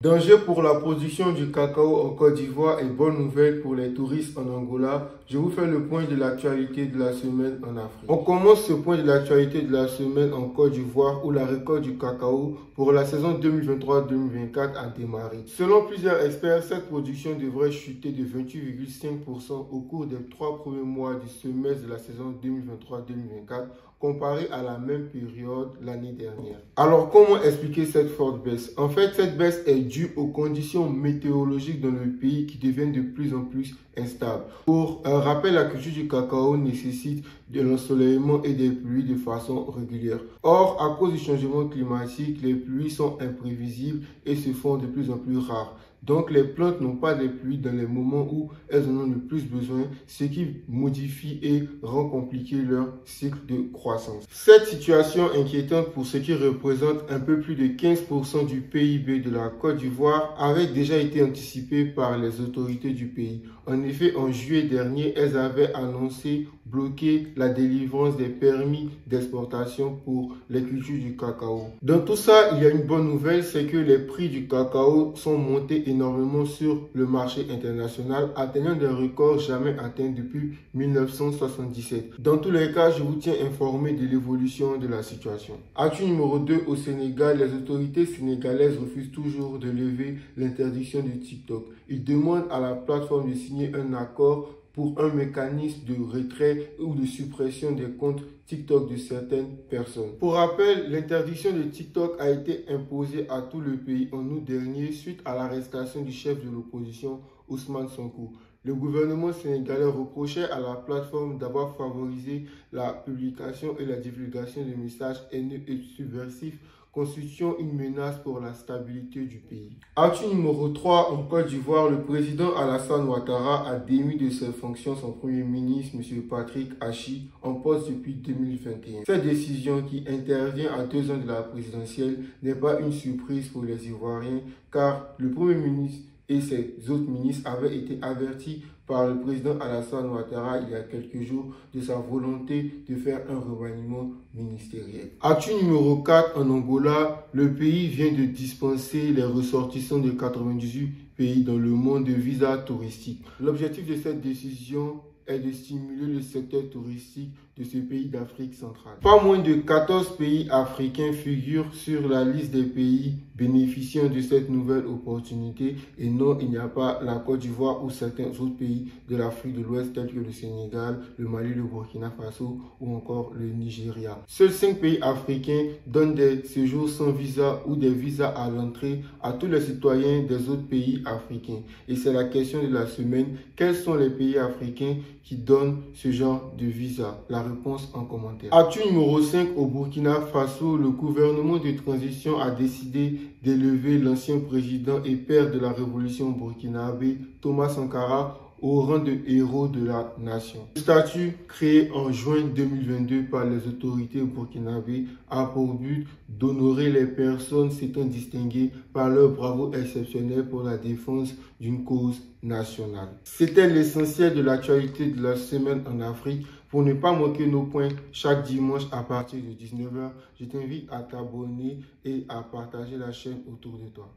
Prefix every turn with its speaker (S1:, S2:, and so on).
S1: Danger pour la production du cacao en Côte d'Ivoire et bonne nouvelle pour les touristes en Angola. Je vous fais le point de l'actualité de la semaine en Afrique. On commence ce point de l'actualité de la semaine en Côte d'Ivoire où la récolte du cacao pour la saison 2023-2024 a démarré. Selon plusieurs experts, cette production devrait chuter de 28,5% au cours des 3 premiers mois du semestre de la saison 2023-2024 comparé à la même période l'année dernière. Alors, comment expliquer cette forte baisse? En fait, cette baisse est due aux conditions météorologiques dans le pays qui deviennent de plus en plus instables. Pour rappel, la culture du cacao nécessite de l'ensoleillement et des pluies de façon régulière. Or, à cause du changement climatique, les pluies sont imprévisibles et se font de plus en plus rares. Donc, les plantes n'ont pas de pluie dans les moments où elles en ont le plus besoin, ce qui modifie et rend compliqué leur cycle de croissance. Cette situation inquiétante pour ce qui représente un peu plus de 15% du PIB de la Côte d'Ivoire avait déjà été anticipée par les autorités du pays. En effet, en juillet dernier, elles avaient annoncé bloquer la délivrance des permis d'exportation pour les cultures du cacao. Dans tout ça, il y a une bonne nouvelle, c'est que les prix du cacao sont montés énormément sur le marché international, atteignant des records jamais atteints depuis 1977. Dans tous les cas, je vous tiens informé de l'évolution de la situation. Actu numéro 2 au Sénégal, les autorités sénégalaises refusent toujours de lever l'interdiction de TikTok. Ils demandent à la plateforme de signer un accord pour un mécanisme de retrait ou de suppression des comptes TikTok de certaines personnes. Pour rappel, l'interdiction de TikTok a été imposée à tout le pays en août dernier suite à l'arrestation du chef de l'opposition Ousmane Sonko. Le gouvernement sénégalais reprochait à la plateforme d'avoir favorisé la publication et la divulgation de messages haineux et subversifs constituant une menace pour la stabilité du pays. Actu numéro 3, en Côte d'Ivoire, le président Alassane Ouattara a démis de ses fonctions son premier ministre, M. Patrick Achi, en poste depuis 2021. Cette décision qui intervient à 2 ans de la présidentielle n'est pas une surprise pour les Ivoiriens car le premier ministre et ses autres ministres avaient été avertis par le président Alassane Ouattara il y a quelques jours de sa volonté de faire un remaniement ministériel. Actu numéro 4, en Angola, le pays vient de dispenser les ressortissants de 98 pays dans le monde de visas touristiques. L'objectif de cette décision est de stimuler le secteur touristique de ce pays d'Afrique centrale. Pas moins de 14 pays africains figurent sur la liste des pays bénéficiant de cette nouvelle opportunité et non, il n'y a pas la Côte d'Ivoire ou certains autres pays de l'Afrique de l'Ouest tels que le Sénégal, le Mali, le Burkina Faso ou encore le Nigeria. Seuls 5 pays africains donnent des séjours sans visa ou des visas à l'entrée à tous les citoyens des autres pays africains. Et c'est la question de la semaine. Quels sont les pays africains qui donnent ce genre de visa? La réponse en commentaire. Actu numéro 5, au Burkina Faso, le gouvernement de transition a décidé d'élever l'ancien président et père de la révolution burkinabé, Thomas Sankara, au rang de héros de la nation. Le statut créé en juin 2022 par les autorités burkinabées a pour but d'honorer les personnes s'étant distinguées par leur bravoure exceptionnel pour la défense d'une cause nationale. C'était l'essentiel de l'actualité de la semaine en Afrique. Pour ne pas manquer nos points chaque dimanche à partir de 19 h, je t'invite à t'abonner et à partager la chaîne autour de toi.